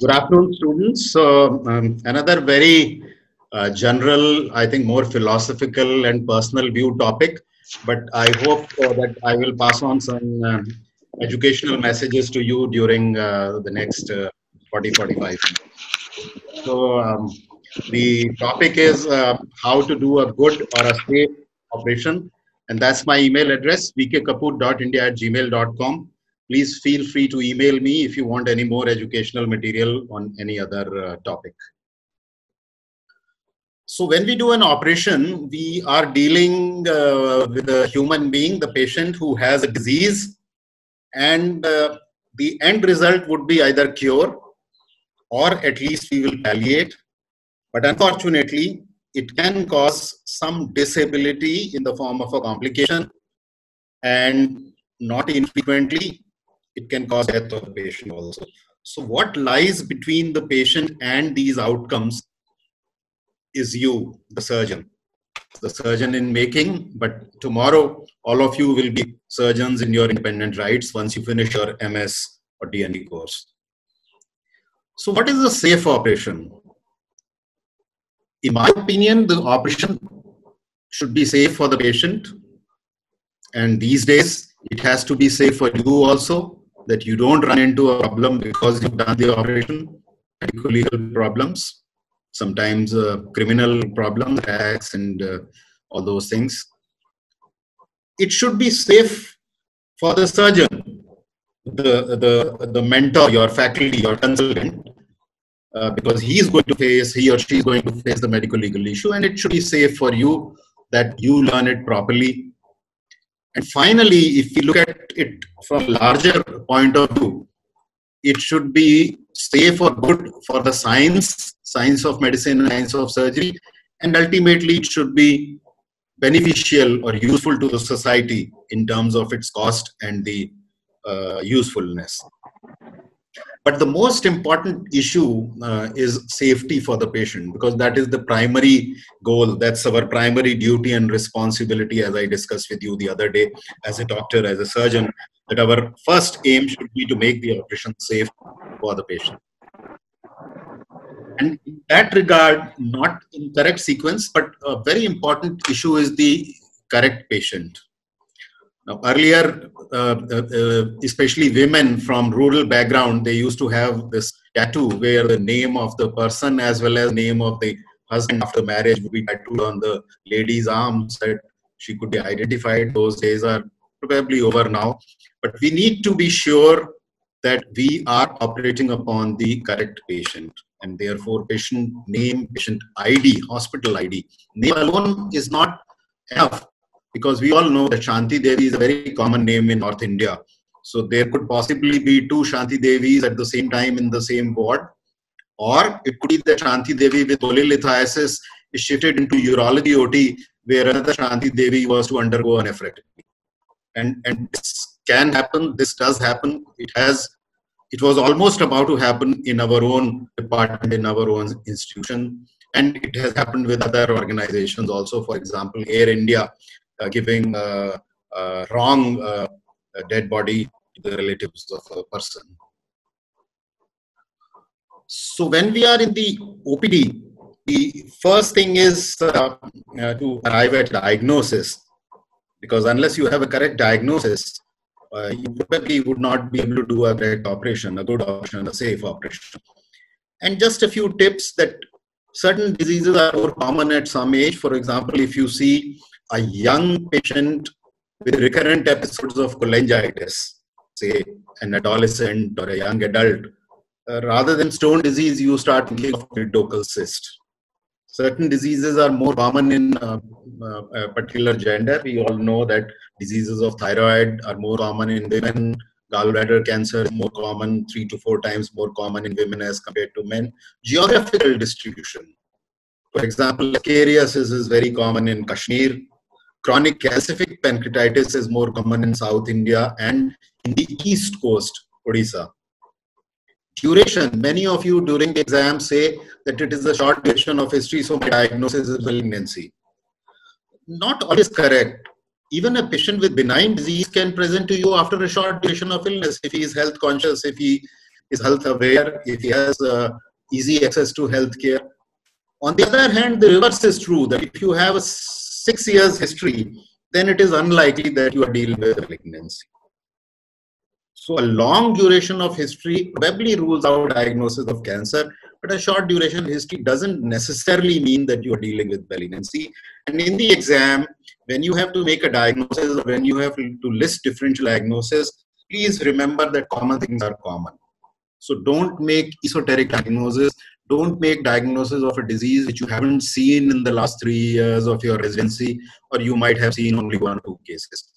Good afternoon, students. Another very general, I think more philosophical and personal view topic, but I hope that I will pass on some educational messages to you during the next 40-45 minutes. So, the topic is how to do a good or a safe operation. And that's my email address, vkkapoor.india@gmail.com. Please feel free to email me if you want any more educational material on any other topic. So when we do an operation, we are dealing with a human being, the patient who has a disease, and the end result would be either cure or at least we will palliate. But unfortunately, it can cause some disability in the form of a complication, and not infrequently, it can cause death of the patient also. So what lies between the patient and these outcomes is you, the surgeon in making, but tomorrow all of you will be surgeons in your independent rights once you finish your MS or DND course. So what is a safe operation? In my opinion, the operation should be safe for the patient. And these days, it has to be safe for you also, that you don't run into a problem because you've done the operation, medical problems, sometimes criminal problems, attacks, and all those things. It should be safe for the surgeon, the mentor, your faculty, your consultant, because he or she is going to face the medical legal issue, and it should be safe for you that you learn it properly. And finally, if we look at it from a larger point of view, it should be safe or good for the science of medicine, science of surgery, and ultimately it should be beneficial or useful to the society in terms of its cost and the usefulness. But the most important issue is safety for the patient, because that is the primary goal. That's our primary duty and responsibility, as I discussed with you the other day, as a doctor, as a surgeon, that our first aim should be to make the operation safe for the patient. And in that regard, not in correct sequence, but a very important issue is the correct patient. Now, earlier, especially women from rural background, they used to have this tattoo where the name of the person as well as name of the husband after marriage would be tattooed on the lady's arm so that she could be identified. Those days are probably over now. But we need to be sure that we are operating upon the correct patient. And therefore, patient name, patient ID, hospital ID. Name alone is not enough, because we all know that Shanti Devi is a very common name in North India. So there could possibly be two Shanti Devis at the same time in the same ward. Or it could be that Shanti Devi with polylithiasis is shifted into urology OT, where another Shanti Devi was to undergo a nephrectomy. And this can happen, this does happen. It was almost about to happen in our own department, in our own institution. And it has happened with other organizations also. For example, Air India, giving wrong dead body to the relatives of a person. So when we are in the OPD, the first thing is to arrive at diagnosis, because unless you have a correct diagnosis, you probably would not be able to do a correct operation, a good operation, a safe operation. And just a few tips that certain diseases are more common at some age. For example, if you see a young patient with recurrent episodes of cholangitis, say an adolescent or a young adult, rather than stone disease, you start thinking of cryptococcus cyst. Certain diseases are more common in a particular gender. We all know that diseases of thyroid are more common in women. Gallbladder cancer is more common, 3 to 4 times more common in women as compared to men. Geographical distribution. For example, ascariasis is very common in Kashmir. Chronic calcific pancreatitis is more common in South India and in the East Coast, Odisha. Duration. Many of you during the exam say that it is a short duration of history, so my diagnosis is malignancy. Not always correct. Even a patient with benign disease can present to you after a short duration of illness if he is health conscious, if he is health aware, if he has easy access to healthcare. On the other hand, the reverse is true, that if you have a 6 years history, then it is unlikely that you are dealing with malignancy. So a long duration of history probably rules out diagnosis of cancer, but a short duration history doesn't necessarily mean that you are dealing with malignancy. And in the exam, when you have to make a diagnosis or when you have to list differential diagnosis, please remember that common things are common. So don't make esoteric diagnosis. Don't make diagnosis of a disease which you haven't seen in the last 3 years of your residency, or you might have seen only 1 or 2 cases.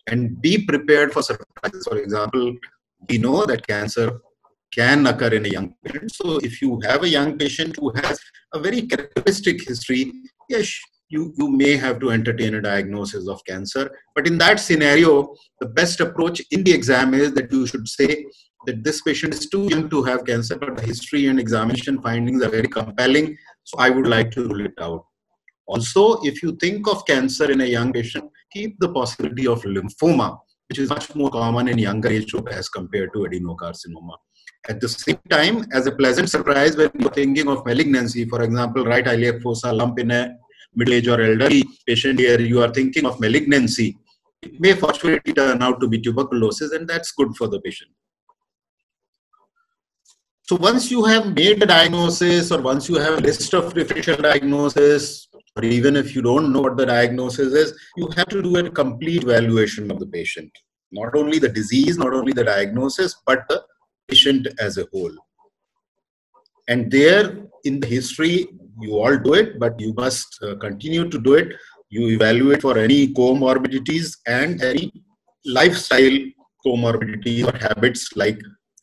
And be prepared for surprises. For example, we know that cancer can occur in a young patient. So if you have a young patient who has a very characteristic history, yes, you may have to entertain a diagnosis of cancer. But in that scenario, the best approach in the exam is that you should say that this patient is too young to have cancer, but the history and examination findings are very compelling, so I would like to rule it out. Also, if you think of cancer in a young patient, keep the possibility of lymphoma, which is much more common in younger age group as compared to adenocarcinoma. At the same time, as a pleasant surprise, when you're thinking of malignancy, for example, right iliac fossa lump in a middle-aged or elderly patient, here you are thinking of malignancy, it may fortunately turn out to be tuberculosis, and that's good for the patient. So once you have made a diagnosis, or once you have a list of differential diagnosis, or even if you don't know what the diagnosis is, you have to do a complete evaluation of the patient. Not only the disease, not only the diagnosis, but the patient as a whole. And there, in the history, you all do it, but you must continue to do it. You evaluate for any comorbidities and any lifestyle comorbidities or habits like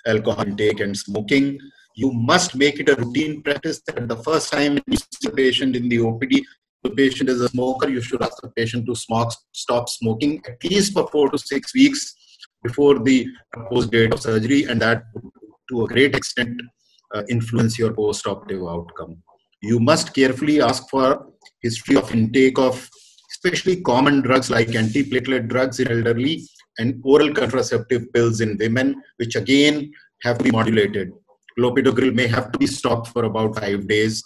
alcohol intake and smoking. You must make it a routine practice that the first time you see a patient in the OPD, the patient is a smoker, you should ask the patient to stop smoking at least for 4 to 6 weeks before the proposed date of surgery, and that to a great extent influence your post-operative outcome. You must carefully ask for history of intake of especially common drugs like antiplatelet drugs in elderly and oral contraceptive pills in women, which again have to be modulated. Clopidogrel may have to be stopped for about 5 days.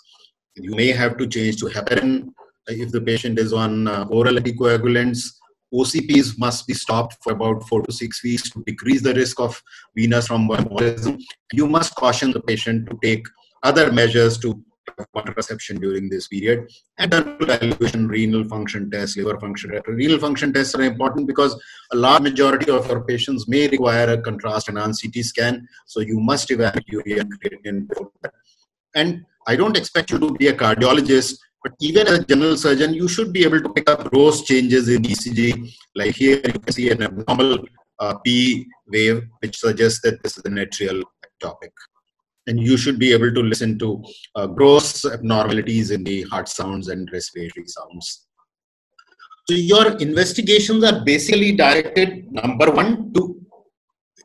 You may have to change to heparin if the patient is on oral anticoagulants. OCPs must be stopped for about 4 to 6 weeks to decrease the risk of venous thromboembolism. You must caution the patient to take other measures to contraception during this period, and evaluation, renal function tests, liver function tests. Renal function tests are important because a large majority of our patients may require a contrast enhanced CT scan, so you must evaluate urea and creatinine before that. And I don't expect you to be a cardiologist, but even as a general surgeon, you should be able to pick up gross changes in ECG. Like here, you can see an abnormal P wave, which suggests that this is an atrial ectopic. And you should be able to listen to gross abnormalities in the heart sounds and respiratory sounds. So your investigations are basically directed, number one, to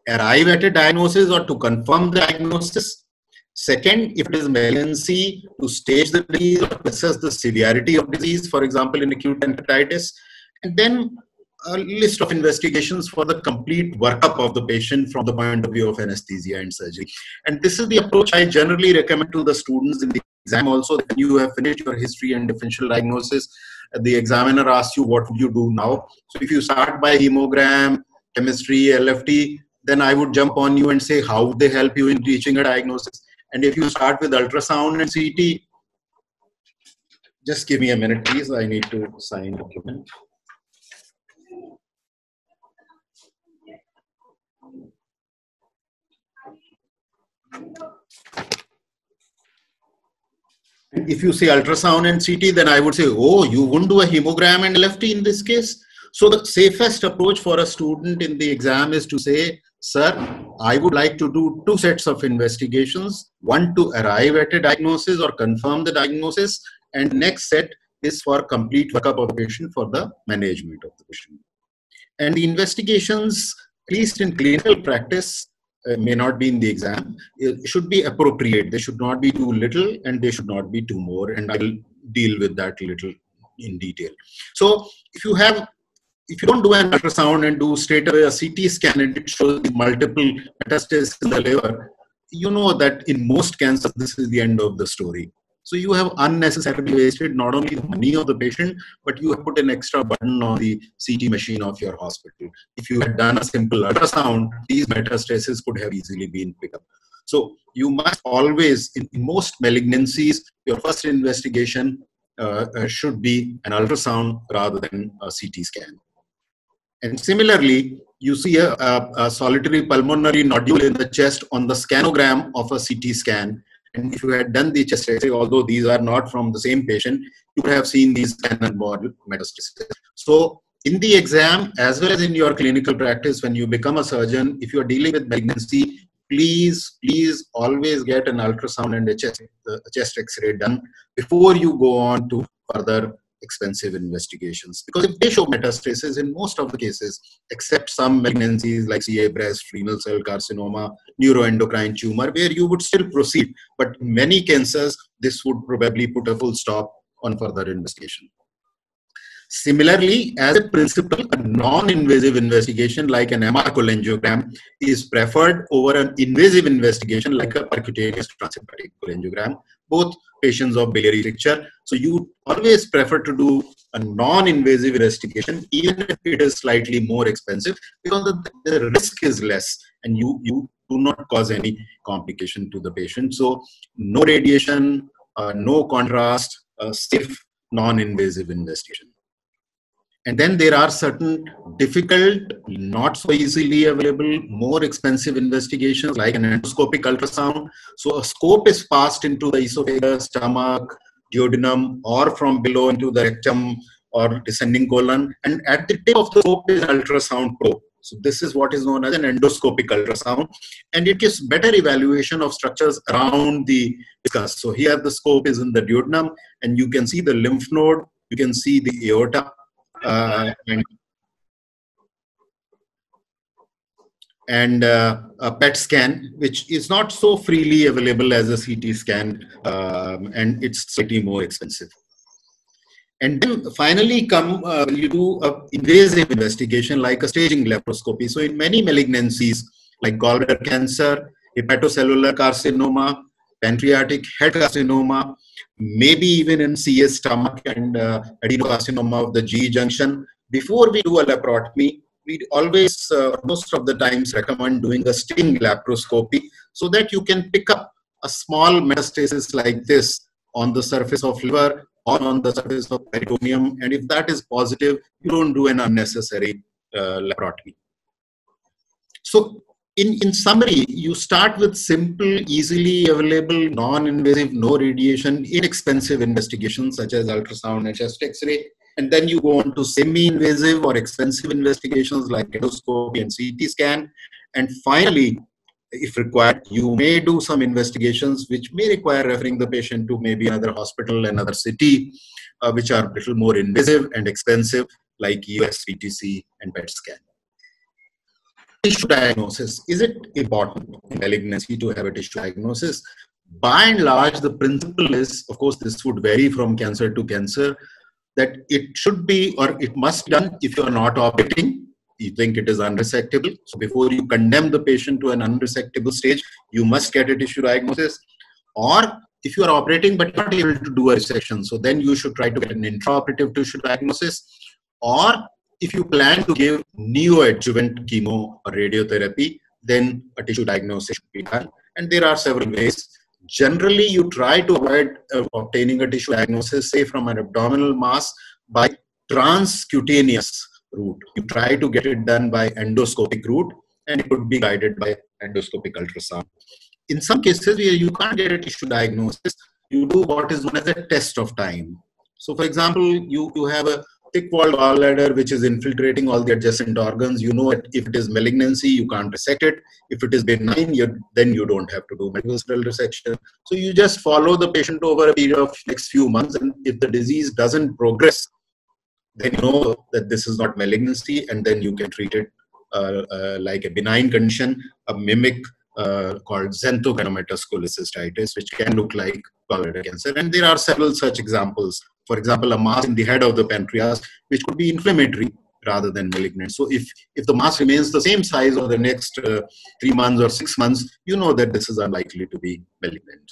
arrive at a diagnosis or to confirm the diagnosis. Second, if it is malignancy, to stage the disease or assess the severity of disease, for example, in acute pancreatitis. And then a list of investigations for the complete workup of the patient from the point of view of anesthesia and surgery. And this is the approach I generally recommend to the students in the exam also. That you have finished your history and differential diagnosis, the examiner asks you, what would you do now? So if you start by hemogram, chemistry, LFT, then I would jump on you and say, how would they help you in reaching a diagnosis? And if you start with ultrasound and CT, just give me a minute, please. I need to sign a document. If you say ultrasound and CT, then I would say, oh, you wouldn't do a hemogram and LFT in this case? So the safest approach for a student in the exam is to say, sir, I would like to do 2 sets of investigations, one to arrive at a diagnosis or confirm the diagnosis, and next set is for complete workup of the patient for the management of the patient. And the investigations, at least in clinical practice, may not be in the exam, it should be appropriate. They should not be too little and they should not be too more, and I will deal with that little in detail. So if you don't do an ultrasound and do straight away a CT scan and it shows multiple metastases in the liver, you know that in most cancers, this is the end of the story. So you have unnecessarily wasted not only the money of the patient, but you have put an extra burden on the CT machine of your hospital. If you had done a simple ultrasound, these metastases could have easily been picked up. So you must always, in most malignancies, your first investigation should be an ultrasound rather than a CT scan. And similarly, you see a solitary pulmonary nodule in the chest on the scanogram of a CT scan. And if you had done the chest X-ray, although these are not from the same patient, you would have seen these cannonball metastases. So in the exam, as well as in your clinical practice, when you become a surgeon, if you are dealing with malignancy, please always get an ultrasound and a chest X-ray done before you go on to further expensive investigations. Because if they show metastasis in most of the cases, except some malignancies like CA breast, renal cell carcinoma, neuroendocrine tumor, where you would still proceed. But in many cancers, this would probably put a full stop on further investigation. Similarly, as a principle, a non-invasive investigation like an MR cholangiogram is preferred over an invasive investigation like a percutaneous transhepatic cholangiogram, both patients of biliary stricture. So you always prefer to do a non-invasive investigation, even if it is slightly more expensive, because the risk is less and you do not cause any complication to the patient. So no radiation, no contrast, safe non-invasive investigation. And then there are certain difficult, not so easily available, more expensive investigations like an endoscopic ultrasound. So a scope is passed into the esophagus, stomach, duodenum, or from below into the rectum or descending colon. And at the tip of the scope is an ultrasound probe. So this is what is known as an endoscopic ultrasound. And it gives better evaluation of structures around the discus. So here the scope is in the duodenum and you can see the lymph node, you can see the aorta. And a PET scan, which is not so freely available as a CT scan, and it's slightly more expensive. And then finally you do an invasive investigation like a staging laparoscopy. So in many malignancies like gallbladder cancer, hepatocellular carcinoma, pancreatic head carcinoma, maybe even in CS stomach and adenocarcinoma of the G junction, before we do a laparotomy, we always, most of the times, recommend doing a sting laparoscopy so that you can pick up a small metastasis like this on the surface of liver or on the surface of peritoneum. And if that is positive, you don't do an unnecessary laparotomy. So in summary, you start with simple, easily available, non-invasive, no radiation, inexpensive investigations such as ultrasound and chest X-ray. And then you go on to semi-invasive or expensive investigations like endoscopy and CT scan. And finally, if required, you may do some investigations which may require referring the patient to maybe another hospital, another city, which are a little more invasive and expensive, like US, PTC, and PET scan. Tissue diagnosis. Is it important in malignancy to have a tissue diagnosis? By and large, the principle is, of course, this would vary from cancer to cancer, that it should be or it must be done if you are not operating, you think it is unresectable. So before you condemn the patient to an unresectable stage, you must get a tissue diagnosis. Or if you are operating but not able to do a resection, so then you should try to get an intraoperative tissue diagnosis. Or if you plan to give neoadjuvant chemo or radiotherapy, then a tissue diagnosis should be done. And there are several ways. Generally, you try to avoid obtaining a tissue diagnosis, say from an abdominal mass, by transcutaneous route. You try to get it done by endoscopic route, and it could be guided by endoscopic ultrasound. In some cases where you can't get a tissue diagnosis, you do what is known as a test of time. So, for example, you have a thick-walled gallbladder which is infiltrating all the adjacent organs. You know that if it is malignancy, you can't resect it. If it is benign, then you don't have to do multivisceral resection. So you just follow the patient over a period of next few months, and if the disease doesn't progress, then you know that this is not malignancy, and then you can treat it like a benign condition, a mimic called xanthogrammatous cholecystitis, which can look like gallbladder cancer. And there are several such examples. For example, a mass in the head of the pancreas, which could be inflammatory, rather than malignant. So if the mass remains the same size over the next 3 months or 6 months, you know that this is unlikely to be malignant.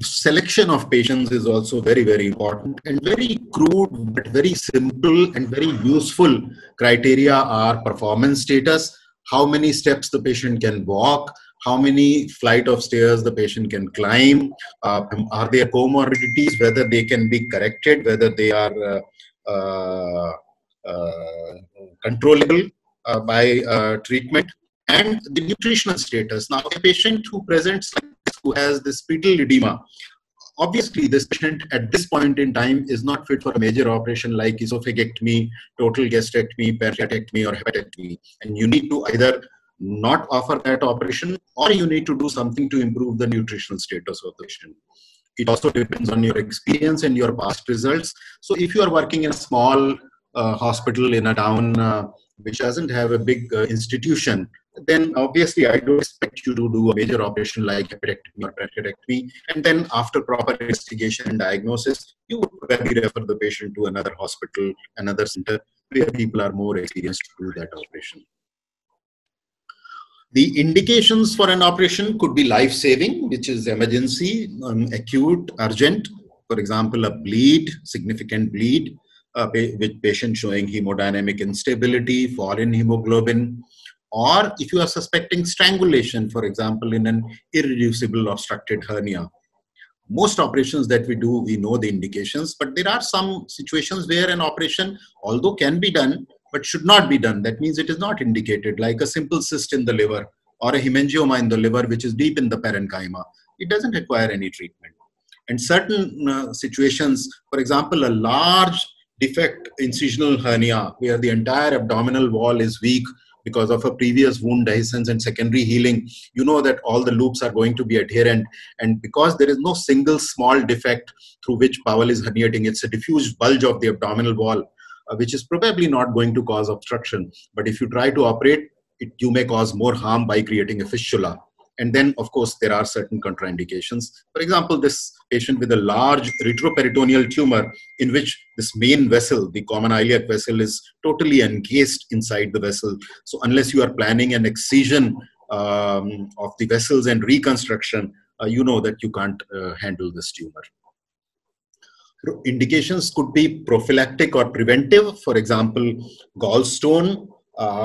Selection of patients is also very, very important, and very crude but very simple and very useful criteria are performance status, how many steps the patient can walk, how many flight of stairs the patient can climb, are there comorbidities, whether they can be corrected, whether they are controllable by treatment, and the nutritional status. Now, a patient who presents who has this pedal edema, obviously this patient at this point in time is not fit for a major operation like esophagectomy, total gastrectomy, pancreatectomy, or hepatectomy, and you need to either not offer that operation, or you need to do something to improve the nutritional status of the patient. It also depends on your experience and your past results. So if you are working in a small hospital in a town which doesn't have a big institution, then obviously I don't expect you to do a major operation like hepatectomy or pancreatectomy, and then after proper investigation and diagnosis, you would probably refer the patient to another hospital, another center where people are more experienced to do that operation. The indications for an operation could be life-saving, which is emergency, acute, urgent. For example, a bleed, significant bleed, with patient showing hemodynamic instability, fall in hemoglobin, or if you are suspecting strangulation, for example, in an irreducible obstructed hernia. Most operations that we do, we know the indications, but there are some situations where an operation, although can be done, but should not be done. That means it is not indicated, like a simple cyst in the liver or a hemangioma in the liver, which is deep in the parenchyma. It doesn't require any treatment. And certain situations, for example, a large defect incisional hernia, where the entire abdominal wall is weak because of a previous wound dehiscence and secondary healing, you know that all the loops are going to be adherent. And because there is no single small defect through which bowel is herniating, it's a diffuse bulge of the abdominal wall, which is probably not going to cause obstruction. But if you try to operate, you may cause more harm by creating a fistula. And then, of course, there are certain contraindications. For example, this patient with a large retroperitoneal tumor in which this main vessel, the common iliac vessel, is totally encased inside the vessel. So unless you are planning an excision of the vessels and reconstruction, you know that you can't handle this tumor. Indications could be prophylactic or preventive. For example, gallstone.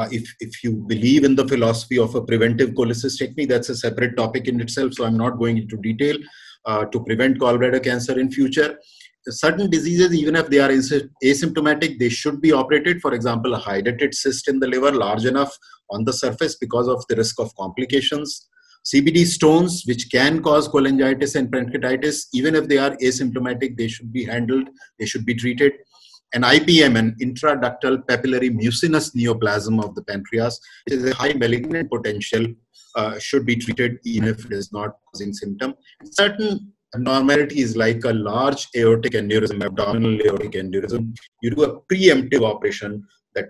If you believe in the philosophy of a preventive cholecystectomy, that's a separate topic in itself, so I'm not going into detail. To prevent gallbladder cancer in future, certain diseases, even if they are asymptomatic, they should be operated. For example, a hydatid cyst in the liver, large enough on the surface because of the risk of complications. CBD stones, which can cause cholangitis and pancreatitis, even if they are asymptomatic, they should be handled, they should be treated. An IPM, an intraductal papillary mucinous neoplasm of the pancreas, which is a high malignant potential, should be treated even if it is not causing symptom. Certain abnormalities like a large aortic aneurysm, abdominal aortic aneurysm, you do a preemptive operation that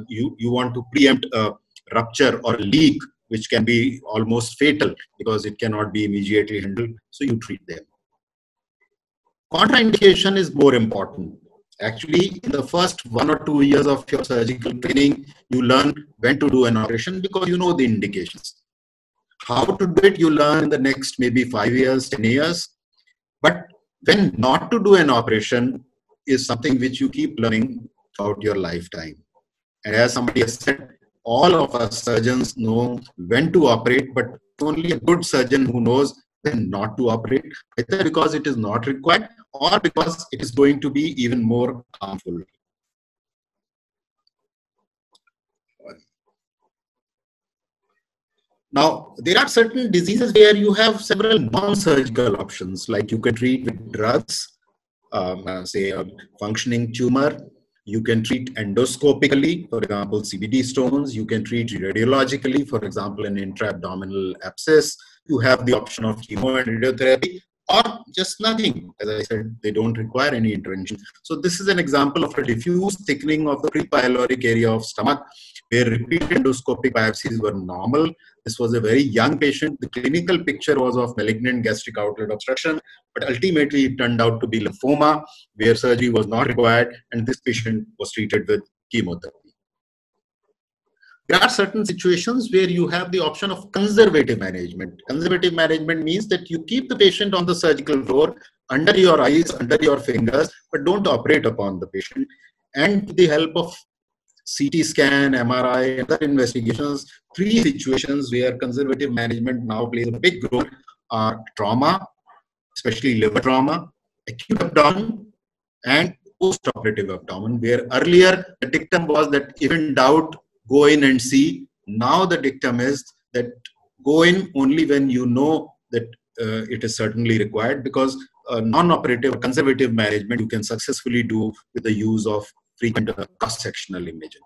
you want to preempt a rupture or leak, which can be almost fatal because it cannot be immediately handled, so you treat them. Contraindication is more important. Actually, in the first 1 or 2 years of your surgical training, you learn when to do an operation because you know the indications. How to do it, you learn in the next maybe 5 years, 10 years. But when not to do an operation is something which you keep learning throughout your lifetime. And as somebody has said, all of us surgeons know when to operate, but only a good surgeon who knows when not to operate, either because it is not required or because it is going to be even more harmful. Now, there are certain diseases where you have several non-surgical options, like you can treat with drugs, say a functioning tumor. You can treat endoscopically, for example, CBD stones. You can treat radiologically, for example, an intra-abdominal abscess. You have the option of chemo and radiotherapy, or just nothing. As I said, they don't require any intervention. So this is an example of a diffuse thickening of the prepyloric area of stomach, where repeated endoscopic biopsies were normal. This was a very young patient. The clinical picture was of malignant gastric outlet obstruction, but ultimately it turned out to be lymphoma, where surgery was not required, and this patient was treated with chemotherapy. There are certain situations where you have the option of conservative management. Conservative management means that you keep the patient on the surgical floor, under your eyes, under your fingers, but don't operate upon the patient. And with the help of CT scan, MRI, and other investigations, three situations where conservative management now plays a big role are trauma, especially liver trauma, acute abdomen, and post-operative abdomen, where earlier the dictum was that if in doubt, go in and see. Now the dictum is that go in only when you know that it is certainly required, because non-operative conservative management you can successfully do with the use of frequent cross-sectional imaging.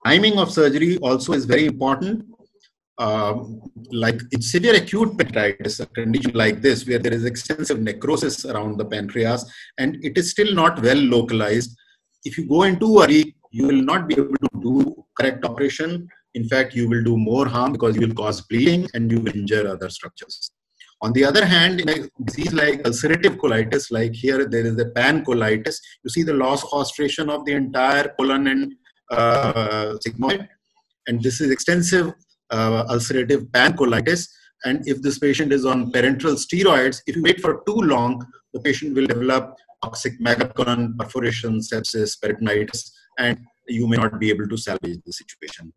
Timing of surgery also is very important. Like in severe acute pancreatitis, a condition like this where there is extensive necrosis around the pancreas and it is still not well localized, if you go in too early, you will not be able to do correct operation. In fact, you will do more harm because you will cause bleeding and you will injure other structures. On the other hand, in a disease like ulcerative colitis, like here there is a pancolitis, you see the loss of ostration of the entire colon and sigmoid, and this is extensive ulcerative pancolitis. And if this patient is on parenteral steroids, if you wait for too long, the patient will develop toxic megacolon, perforation, sepsis, peritonitis, and you may not be able to salvage the situation.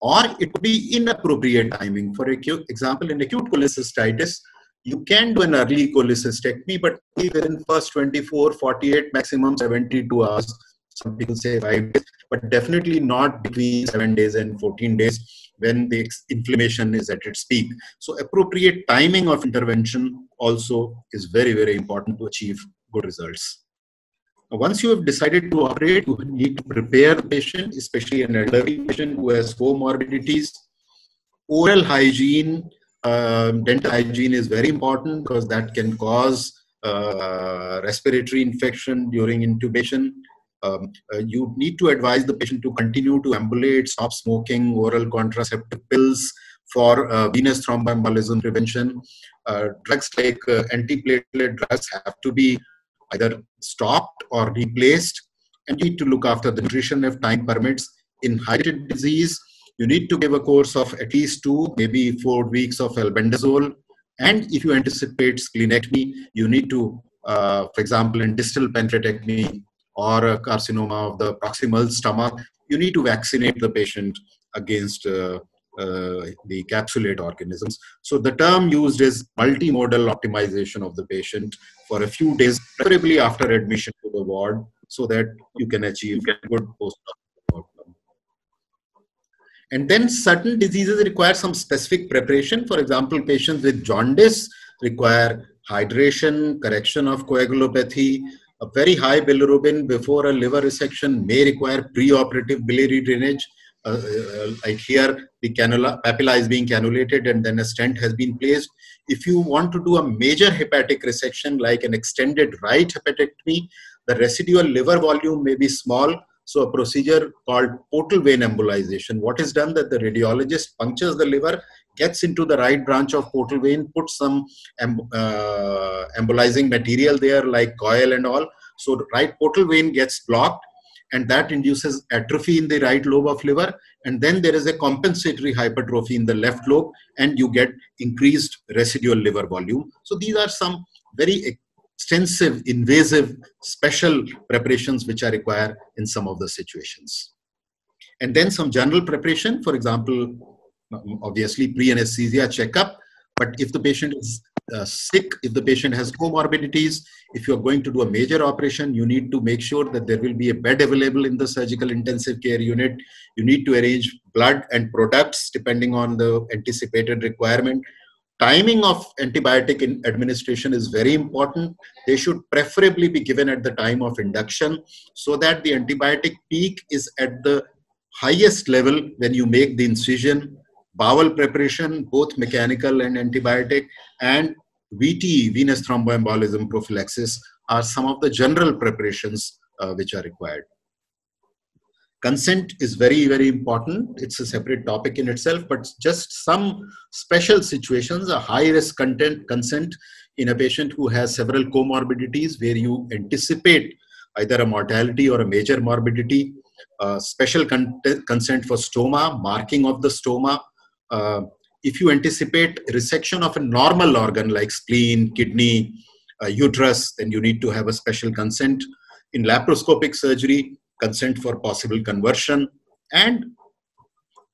Or it could be inappropriate timing. For example, in acute cholecystitis, you can do an early cholecystectomy, but within first 24, 48, maximum 72 hours. Some people say 5 days, but definitely not between 7 days and 14 days when the inflammation is at its peak. So appropriate timing of intervention also is very, very important to achieve good results. Once you have decided to operate, you need to prepare the patient, especially an elderly patient who has comorbidities. Oral hygiene, dental hygiene is very important because that can cause respiratory infection during intubation. You need to advise the patient to continue to ambulate, stop smoking, oral contraceptive pills for venous thromboembolism prevention. Drugs like antiplatelet drugs have to be either stopped or replaced, and you need to look after the nutrition if time permits. In hydrated disease, you need to give a course of at least 2, maybe 4 weeks of albendazole. And if you anticipate splenectomy, you need to, for example, in distal pancreatectomy or a carcinoma of the proximal stomach, you need to vaccinate the patient against the capsulate organisms. So the term used is multimodal optimization of the patient for a few days, preferably after admission to the ward, so that you can achieve good post-operative outcome. And then certain diseases require some specific preparation. For example, patients with jaundice require hydration, correction of coagulopathy. A very high bilirubin before a liver resection may require preoperative biliary drainage. Like here, the cannula, papilla is being cannulated and then a stent has been placed. If you want to do a major hepatic resection, like an extended right hepatectomy, the residual liver volume may be small. So a procedure called portal vein embolization. What is done that the radiologist punctures the liver, gets into the right branch of portal vein, puts some embolizing material there like coil and all. So the right portal vein gets blocked, and that induces atrophy in the right lobe of liver. And then there is a compensatory hypertrophy in the left lobe, and you get increased residual liver volume. So these are some very extensive, invasive, special preparations which are required in some of the situations. And then some general preparation, for example, obviously pre-anesthesia checkup. But if the patient is sick, if the patient has comorbidities, if you're going to do a major operation, you need to make sure that there will be a bed available in the surgical intensive care unit. You need to arrange blood and products depending on the anticipated requirement. Timing of antibiotic administration is very important. They should preferably be given at the time of induction so that the antibiotic peak is at the highest level when you make the incision. Bowel preparation, both mechanical and antibiotic, and VT, venous thromboembolism prophylaxis, are some of the general preparations which are required. Consent is very, very important. It's a separate topic in itself, but just some special situations, a high-risk consent in a patient who has several comorbidities where you anticipate either a mortality or a major morbidity, special consent for stoma, marking of the stoma. If you anticipate resection of a normal organ like spleen, kidney, uterus, then you need to have a special consent. In laparoscopic surgery, consent for possible conversion and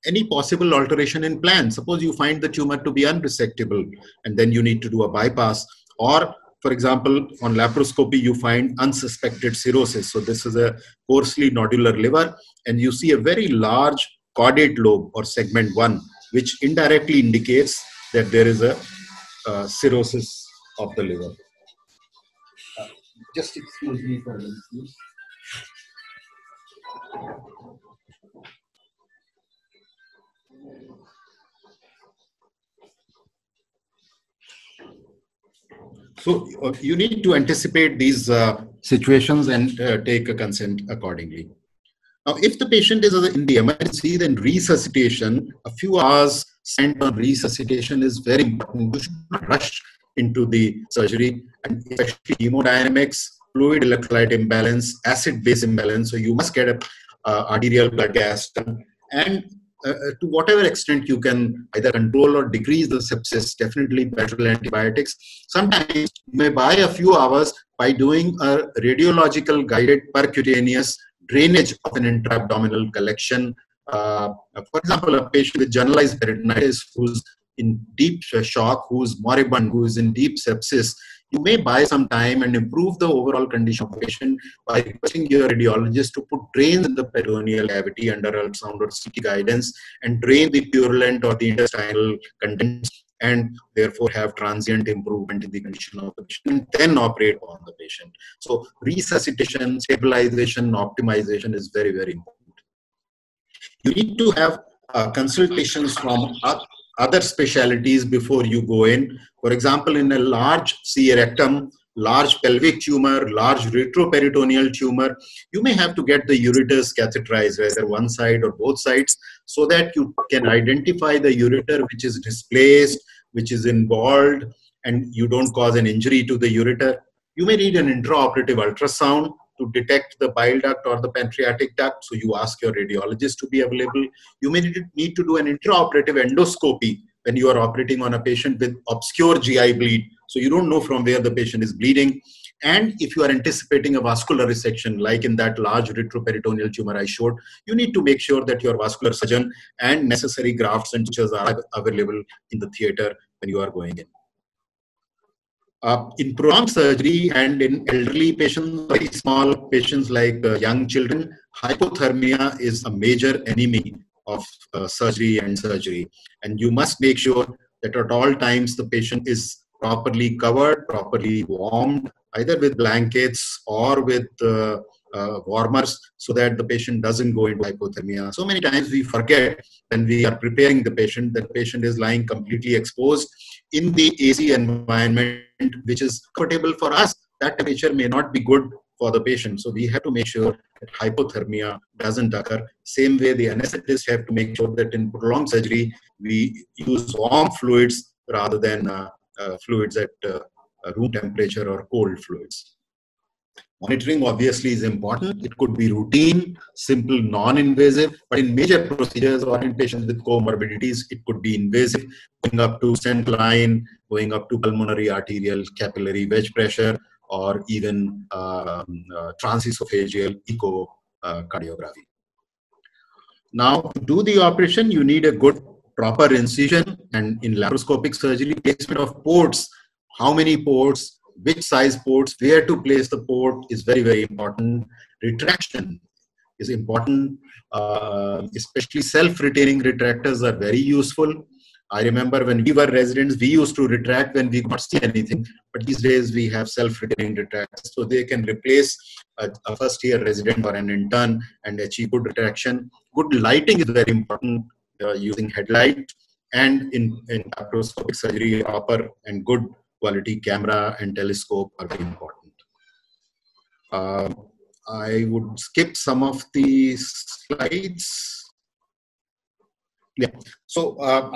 any possible alteration in plan. Suppose you find the tumor to be unresectable and then you need to do a bypass, or for example, on laparoscopy, you find unsuspected cirrhosis. So this is a coarsely nodular liver and you see a very large caudate lobe or segment 1, which indirectly indicates that there is a cirrhosis of the liver. Just excuse me for a minute, please. So you need to anticipate these situations and take a consent accordingly. Now, if the patient is in the emergency, then resuscitation, a few hours spent on resuscitation is very important. You should not rush into the surgery, and especially hemodynamics, fluid electrolyte imbalance, acid-base imbalance. So you must get a arterial blood gas done. And to whatever extent you can either control or decrease the sepsis, definitely parenteral antibiotics. Sometimes you may buy a few hours by doing a radiological guided percutaneous drainage of an intra-abdominal collection. For example, a patient with generalized peritonitis who's in deep shock, who's moribund, who is in deep sepsis, you may buy some time and improve the overall condition of the patient by requesting your radiologist to put drains in the peritoneal cavity under ultrasound or CT guidance and drain the purulent or the intestinal contents, and therefore have transient improvement in the condition of the patient, and then operate on the patient. So resuscitation, stabilization, optimization is very, very important. You need to have consultations from other specialties before you go in. For example, in a large C rectum, large pelvic tumor, large retroperitoneal tumor, you may have to get the ureters catheterized, whether one side or both sides, so that you can identify the ureter which is displaced, which is involved, and you don't cause an injury to the ureter. You may need an intraoperative ultrasound to detect the bile duct or the pancreatic duct, so you ask your radiologist to be available. You may need to do an intraoperative endoscopy when you are operating on a patient with obscure GI bleed, so you don't know from where the patient is bleeding. And if you are anticipating a vascular resection, like in that large retroperitoneal tumor I showed, you need to make sure that your vascular surgeon and necessary grafts and sutures are available in the theater when you are going in. In prolonged surgery and in elderly patients, very small patients like young children, hypothermia is a major enemy of surgery. And you must make sure that at all times the patient is properly covered, properly warmed, either with blankets or with warmers, so that the patient doesn't go into hypothermia. So many times we forget when we are preparing the patient that the patient is lying completely exposed in the AC environment, which is comfortable for us. That temperature may not be good for the patient. So we have to make sure that hypothermia doesn't occur. Same way, the anesthetists have to make sure that in prolonged surgery, we use warm fluids rather than fluids at room temperature or cold fluids. Monitoring obviously is important. It could be routine, simple, non-invasive, but in major procedures or in patients with comorbidities, it could be invasive, going up to central line, going up to pulmonary arterial capillary wedge pressure, or even transesophageal echocardiography. Now, to do the operation, you need a good, proper incision, and in laparoscopic surgery, placement of ports, how many ports, which size ports, where to place the port is very, very important. Retraction is important, especially self-retaining retractors are very useful. I remember when we were residents, we used to retract when we could not see anything, but these days we have self-retaining retractors, so they can replace a first-year resident or an intern and achieve good retraction. Good lighting is very important, using headlight, and in laparoscopic surgery, proper and good quality camera and telescope are very important. I would skip some of the slides. Yeah. So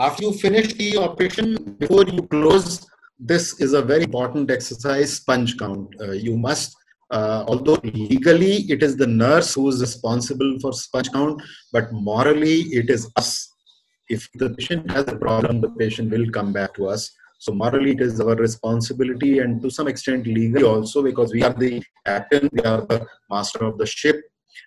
after you finish the operation, before you close, this is a very important exercise, sponge count. You must, although legally it is the nurse who is responsible for sponge count, but morally it is us. If the patient has a problem, the patient will come back to us. So morally it is our responsibility, and to some extent legally also, because we are the captain, we are the master of the ship,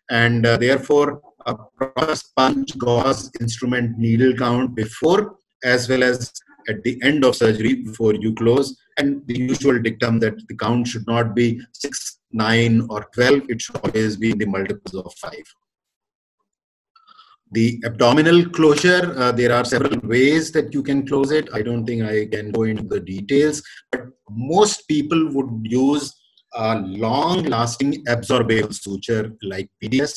and therefore a proper sponge, gauze, instrument, needle count before as well as at the end of surgery before you close, and the usual dictum that the count should not be 6, 9 or 12, it should always be in the multiples of 5. The abdominal closure, there are several ways that you can close it. I don't think I can go into the details, but most people would use a long-lasting absorbable suture like PDS,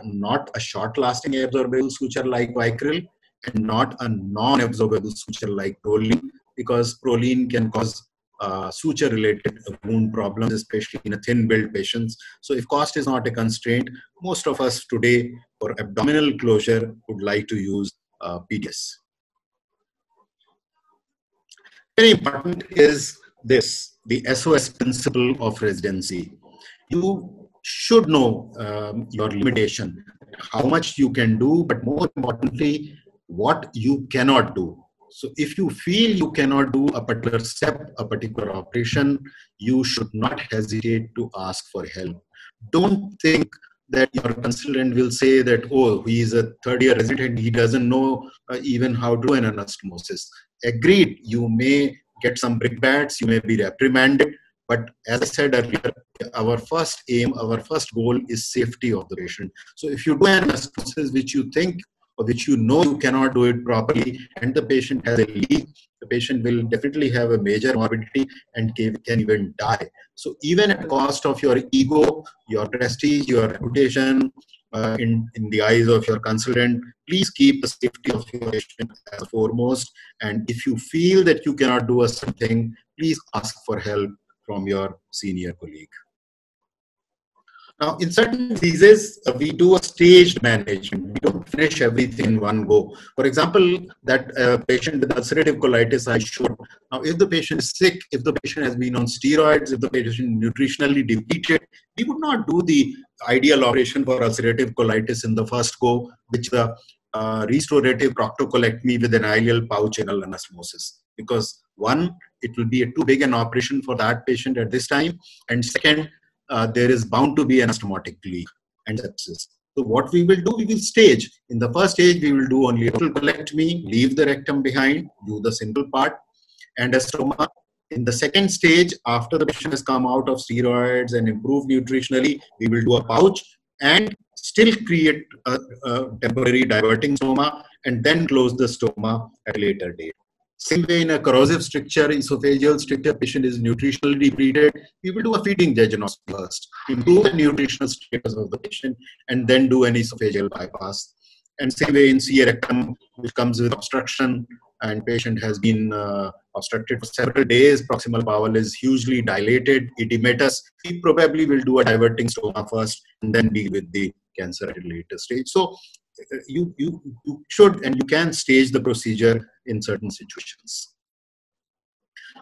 not a short-lasting absorbable suture like Vicryl, and not a non-absorbable suture like Prolene, because Prolene can cause suture-related wound problems, especially in a thin-built patients. So if cost is not a constraint, most of us today for abdominal closure would like to use PDS. Very important is this, the SOS principle of residency. You should know your limitation, how much you can do, but more importantly, what you cannot do. So if you feel you cannot do a particular step, a particular operation, you should not hesitate to ask for help. Don't think that your consultant will say that, oh, he is a third-year resident, he doesn't know even how to do an anastomosis. Agreed, you may get some brickbats, you may be reprimanded, but as I said earlier, our first aim, our first goal is safety of the patient. So if you do an anastomosis which you think or which you know you cannot do it properly, and the patient has a leak, the patient will definitely have a major morbidity and can even die. So even at the cost of your ego, your prestige, your reputation, in the eyes of your consultant, please keep the safety of your patient as foremost. And if you feel that you cannot do something, please ask for help from your senior colleague. Now, in certain diseases, we do a staged management. We don't finish everything in one go. For example, that patient with ulcerative colitis I showed. Now, if the patient is sick, if the patient has been on steroids, if the patient is nutritionally depleted, we would not do the ideal operation for ulcerative colitis in the first go, which the restorative proctocolectomy with an ileal pouch anal anastomosis. Because one, it will be too big an operation for that patient at this time, and second, there is bound to be an anastomotic leak and sepsis. So what we will do, we will stage. In the first stage, we will do only a total colectomy, leave the rectum behind, do the simple part, and a stoma. In the second stage, after the patient has come out of steroids and improved nutritionally, we will do a pouch and still create a temporary diverting stoma and then close the stoma at a later date. Same way in a corrosive stricture, esophageal stricture patient is nutritionally depleted, we will do a feeding jejunoscopy first, improve the nutritional status of the patient, and then do an esophageal bypass. And same way in CA rectum, which comes with obstruction, and patient has been obstructed for several days, proximal bowel is hugely dilated, edematous, we probably will do a diverting stoma first, and then deal with the cancer at a later stage. So you should and you can stage the procedure in certain situations.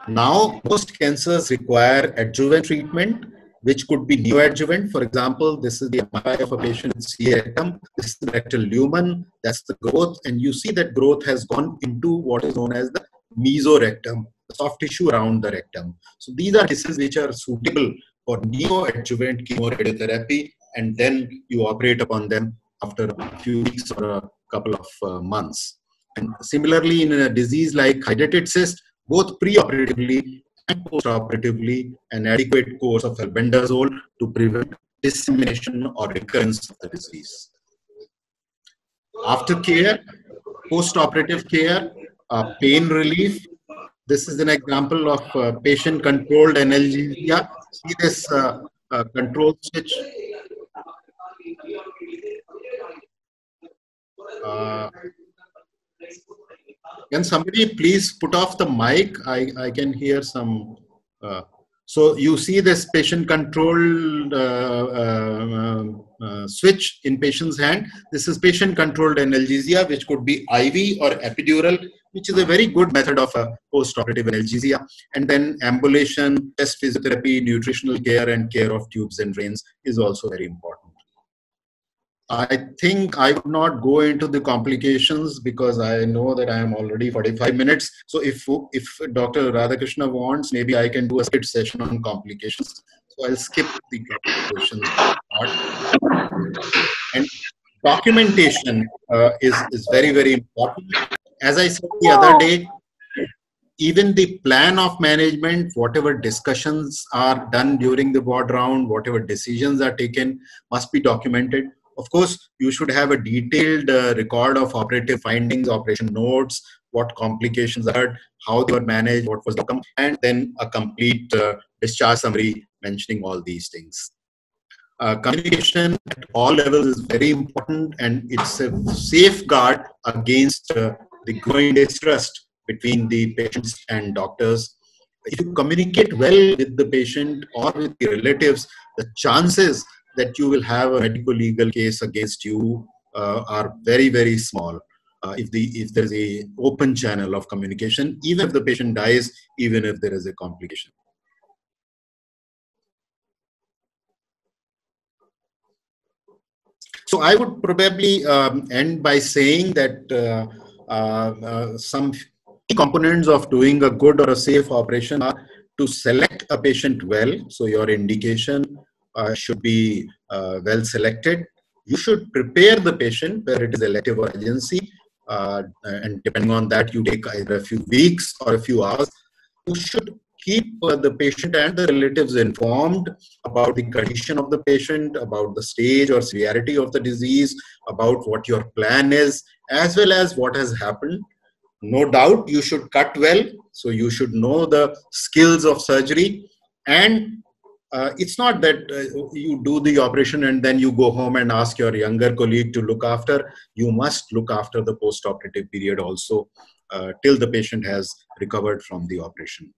Now, most cancers require adjuvant treatment, which could be neoadjuvant. For example, this is the MRI of a patient with CA rectum. This is the rectal lumen. That's the growth. And you see that growth has gone into what is known as the mesorectum, the soft tissue around the rectum. So these are cases which are suitable for neoadjuvant chemoradiotherapy, and then you operate upon them after a few weeks or a couple of months. And similarly, in a disease like hydatid cyst, both pre-operatively and post-operatively, an adequate course of albendazole to prevent dissemination or recurrence of the disease. After care, post-operative care, pain relief. This is an example of patient-controlled analgesia. See this control switch. Can somebody please put off the mic? I can hear some. So you see this patient controlled switch in patient's hand. This is patient controlled analgesia, which could be IV or epidural, which is a very good method of a post-operative analgesia. And then ambulation, test physiotherapy, nutritional care, and care of tubes and drains is also very important. I think I would not go into the complications because I know that I am already 45 minutes. So if Dr. Radhakrishna wants, maybe I can do a split session on complications. So I'll skip the complications part. And documentation is very, very important. As I said the other day, even the plan of management, whatever discussions are done during the board round, whatever decisions are taken, must be documented. Of course, you should have a detailed record of operative findings, operation notes, what complications occurred, how they were managed, what was the outcome, and then a complete discharge summary mentioning all these things. Communication at all levels is very important, and it's a safeguard against the growing distrust between the patients and doctors. If you communicate well with the patient or with the relatives, the chances that you will have a medico-legal case against you are very, very small. If there is a open channel of communication, even if the patient dies, even if there is a complication. So I would probably end by saying that some key components of doing a good or a safe operation are to select a patient well. So your indication should be well selected. You should prepare the patient, whether it is elective or emergency, and depending on that, you take either a few weeks or a few hours. You should keep the patient and the relatives informed about the condition of the patient, about the stage or severity of the disease, about what your plan is, as well as what has happened. No doubt you should cut well, so you should know the skills of surgery. And it's not that you do the operation and then you go home and ask your younger colleague to look after. You must look after the post-operative period also till the patient has recovered from the operation.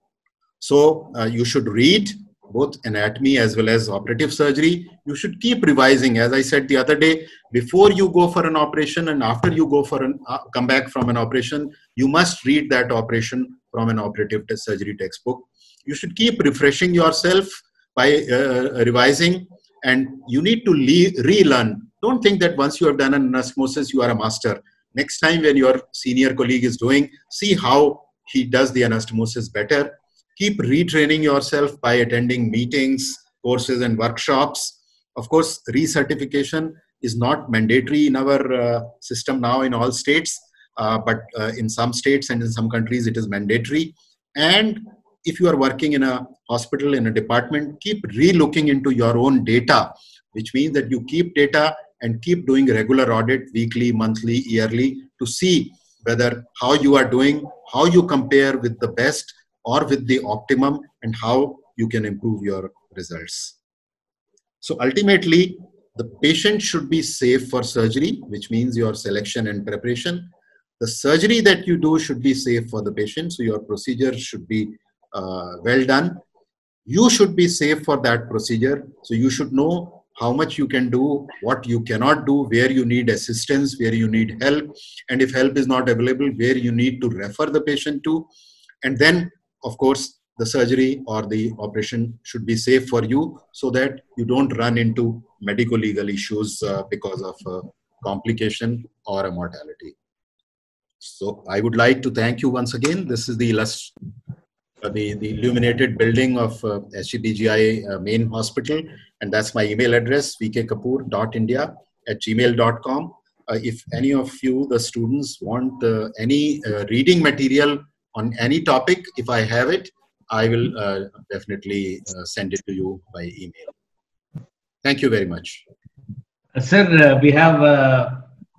So you should read both anatomy as well as operative surgery. You should keep revising. As I said the other day, before you go for an operation and after you go for an come back from an operation, you must read that operation from an operative surgery textbook. You should keep refreshing yourself by revising, and you need to relearn. Don't think that once you have done an anastomosis, you are a master. Next time when your senior colleague is doing, see how he does the anastomosis better. Keep retraining yourself by attending meetings, courses, and workshops. Of course, recertification is not mandatory in our system now in all states, but in some states and in some countries it is mandatory. And if you are working in a hospital, in a department, keep re-looking into your own data, which means that you keep data and keep doing regular audit, weekly, monthly, yearly, to see whether how you are doing, how you compare with the best or with the optimum, and how you can improve your results. So ultimately, the patient should be safe for surgery, which means your selection and preparation. The surgery that you do should be safe for the patient, so your procedure should be well done. You should be safe for that procedure, so you should know how much you can do, what you cannot do, where you need assistance, where you need help, and if help is not available, where you need to refer the patient to. And then, of course, the surgery or the operation should be safe for you so that you don't run into medico-legal issues because of a complication or a mortality. So I would like to thank you once again. This is the illuminated building of SGPGI main hospital, and that's my email address, vkkapoor.india@gmail.com. If any of you, the students, want any reading material on any topic, if I have it, I will definitely send it to you by email. Thank you very much. Sir, we have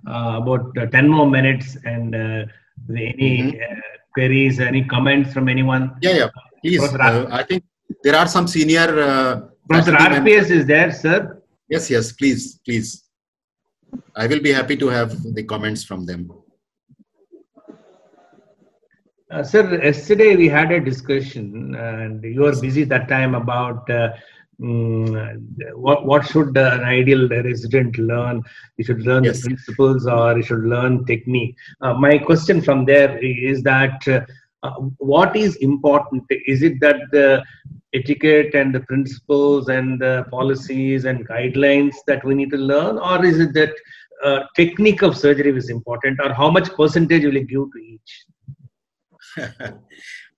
about 10 more minutes, and any queries, any comments from anyone? Yeah, please. I think there are some senior... Professor RPS is there, sir? Yes, please. I will be happy to have the comments from them. Sir, yesterday we had a discussion, and you were busy that time about what should an ideal resident learn. You should learn the Yes. principles, or you should learn technique. My question from there is that what is important? Is it that the etiquette and the principles and the policies and guidelines that we need to learn, or is it that technique of surgery is important, or how much percentage will you give to each?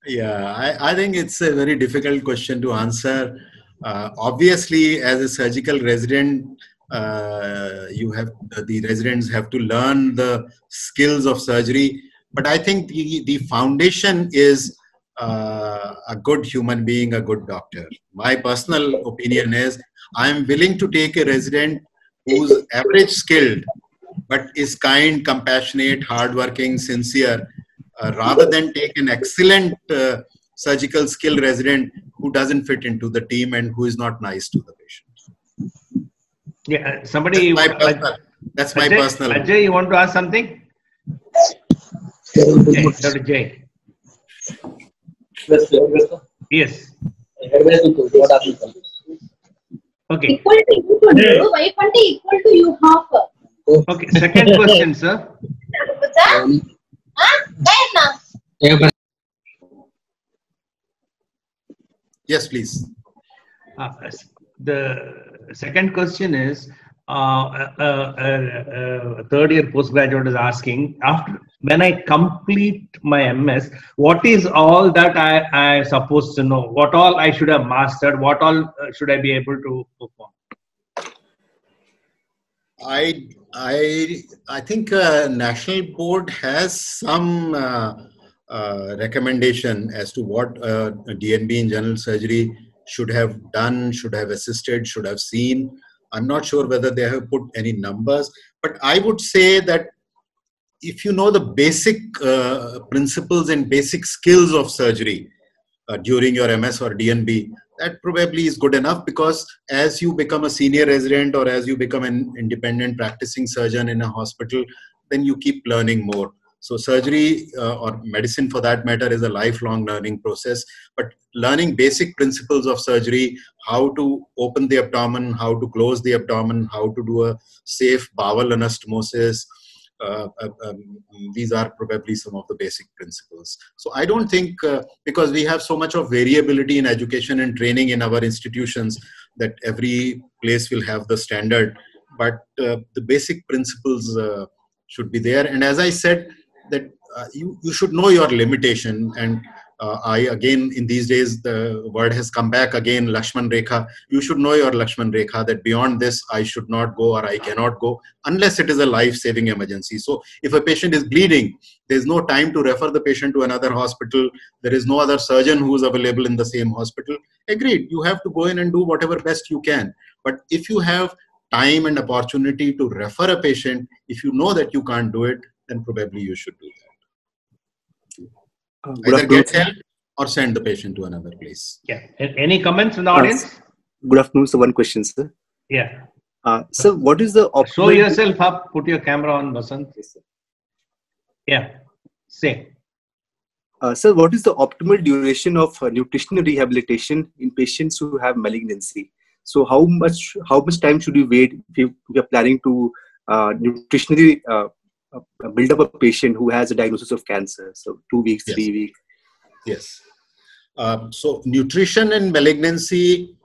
Yeah, I think it's a very difficult question to answer. Obviously, as a surgical resident, the residents have to learn the skills of surgery. But I think the foundation is a good human being, a good doctor. My personal opinion is I am willing to take a resident who's average skilled, but is kind, compassionate, hardworking, sincere, rather than take an excellent surgical skill resident who doesn't fit into the team and who is not nice to the patient. Yeah, somebody. That's my personal. Ajay, you want to ask something? Okay, Dr. Jay. Yes. Okay. Equal to you half. Okay. Second question, sir. Yes, please. The second question is, third year postgraduate is asking, after when I complete my MS, what is all that I supposed to know? What all I should have mastered? What all should I be able to perform? I think National Board has some recommendation as to what DNB in general surgery should have done, should have assisted, should have seen. I'm not sure whether they have put any numbers, but I would say that if you know the basic principles and basic skills of surgery during your MS or DNB, that probably is good enough, because as you become a senior resident or as you become an independent practicing surgeon in a hospital, then you keep learning more. So surgery or medicine for that matter is a lifelong learning process, but learning basic principles of surgery, how to open the abdomen, how to close the abdomen, how to do a safe bowel anastomosis, these are probably some of the basic principles. So I don't think, because we have so much of variability in education and training in our institutions, that every place will have the standard, but the basic principles should be there. And as I said, that you should know your limitation. And again, in these days, the word has come back again, Lakshman Rekha. You should know your Lakshman Rekha, that beyond this, I should not go or I cannot go unless it is a life-saving emergency. So if a patient is bleeding, there's no time to refer the patient to another hospital. There is no other surgeon who is available in the same hospital. Agreed, you have to go in and do whatever best you can. But if you have time and opportunity to refer a patient, if you know that you can't do it, then probably you should do that. Either get help or send the patient to another place. Yeah. Any comments from the audience? Good afternoon. So one question, sir. Yeah. Sir, what is the optimal... Show yourself up. Put your camera on, Basant. Yes, sir. Yeah. Say. Sir, what is the optimal duration of nutritional rehabilitation in patients who have malignancy? So how much time should you wait if you are planning to nutritionally build up a patient who has a diagnosis of cancer? So 2 weeks, Yes. 3 weeks. Yes. So nutrition and malignancy,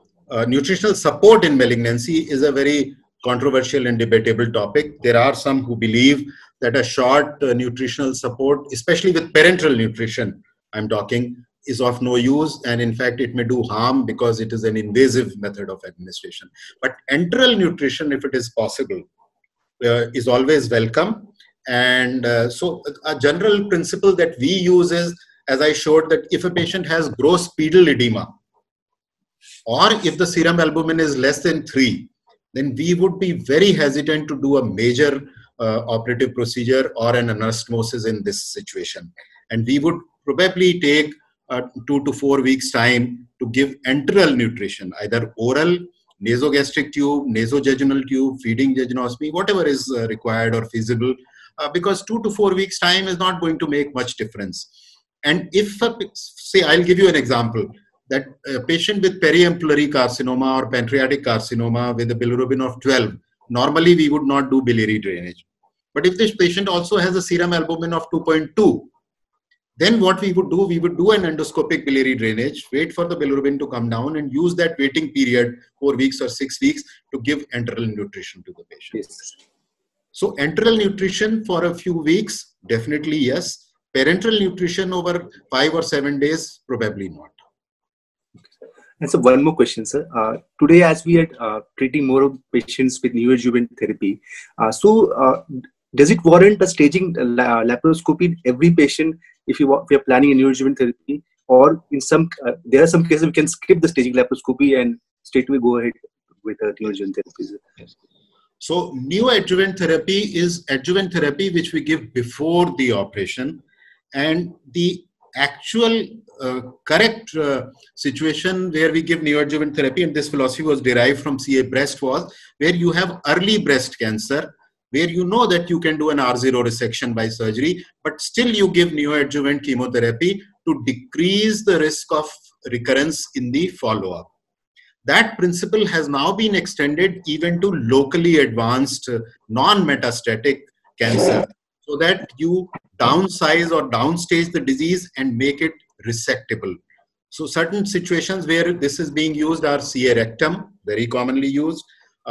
nutritional support in malignancy is a very controversial and debatable topic. There are some who believe that a short nutritional support, especially with parenteral nutrition, I'm talking, is of no use, and in fact it may do harm because it is an invasive method of administration. But enteral nutrition, if it is possible, is always welcome. And so a general principle that we use is, as I showed, that if a patient has gross pedal edema, or if the serum albumin is less than 3, then we would be very hesitant to do a major operative procedure or an anastomosis in this situation. And we would probably take 2 to 4 weeks time to give enteral nutrition, either oral, nasogastric tube, nasojejunal tube, feeding jejunostomy, whatever is required or feasible, because 2 to 4 weeks time is not going to make much difference. And if, say, I'll give you an example, that a patient with periampullary carcinoma or pancreatic carcinoma with a bilirubin of 12, normally we would not do biliary drainage. But if this patient also has a serum albumin of 2.2, then what we would do an endoscopic biliary drainage, wait for the bilirubin to come down and use that waiting period, 4 weeks or 6 weeks, to give enteral nutrition to the patient. Yes. So enteral nutrition for a few weeks, definitely yes. Parenteral nutrition over 5 or 7 days, probably not. And so one more question, sir. Today, as we are treating more of patients with neoadjuvant therapy, does it warrant a staging laparoscopy in every patient if we are planning a neoadjuvant therapy? Or in some, there are some cases we can skip the staging laparoscopy and straight away go ahead with neoadjuvant therapy? Yes. So neoadjuvant therapy is adjuvant therapy which we give before the operation, and the actual correct situation where we give neoadjuvant therapy, and this philosophy was derived from CA breast, was where you have early breast cancer, where you know that you can do an R0 resection by surgery, but still you give neoadjuvant chemotherapy to decrease the risk of recurrence in the follow-up. That principle has now been extended even to locally advanced non-metastatic cancer, so that you downsize or downstage the disease and make it resectable. So certain situations where this is being used are CA rectum, very commonly used,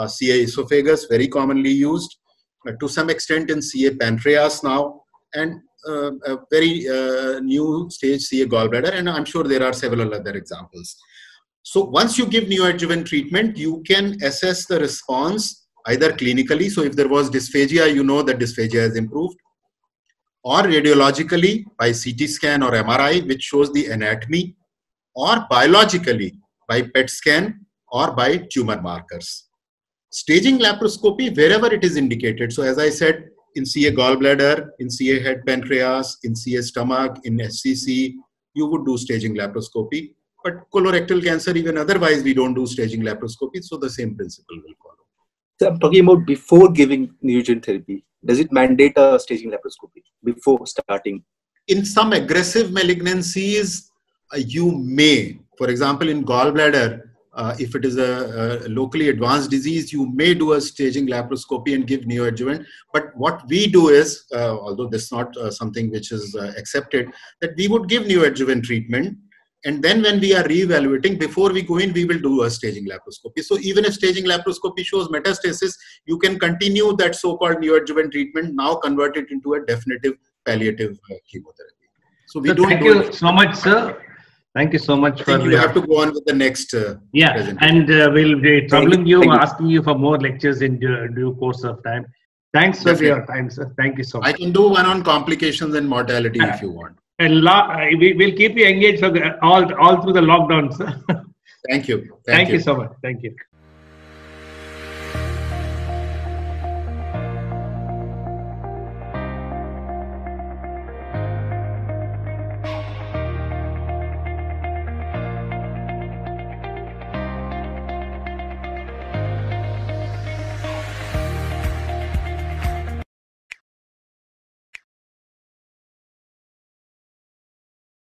CA esophagus, very commonly used, to some extent in CA pancreas now, and a very new stage CA gallbladder, and I'm sure there are several other examples. So once you give neoadjuvant treatment, you can assess the response either clinically, so if there was dysphagia, you know that dysphagia has improved, or radiologically by CT scan or MRI, which shows the anatomy, or biologically by PET scan or by tumor markers. Staging laparoscopy wherever it is indicated. So as I said, in CA gallbladder, in CA head pancreas, in CA stomach, in SCC, you would do staging laparoscopy. But colorectal cancer, even otherwise, we don't do staging laparoscopy. So the same principle will follow. So I'm talking about before giving neoadjuvant therapy. Does it mandate a staging laparoscopy before starting? In some aggressive malignancies, you may, for example, in gallbladder, if it is a locally advanced disease, you may do a staging laparoscopy and give neoadjuvant. But what we do is, although this is not something which is accepted, that we would give neoadjuvant treatment. And then when we are re-evaluating, before we go in, we will do a staging laparoscopy. So even if staging laparoscopy shows metastasis, you can continue that so-called neoadjuvant treatment, now convert it into a definitive palliative chemotherapy. So we don't. Thank you so much, sir. Thank you so much for. You have to go on with the next. And we'll be troubling you, asking you for more lectures in due course of time. Thanks for your time, sir. Thank you so much. I can do one on complications and mortality if you want. We will keep you engaged for all through the lockdown, sir. Thank you. Thank you so much. Thank you.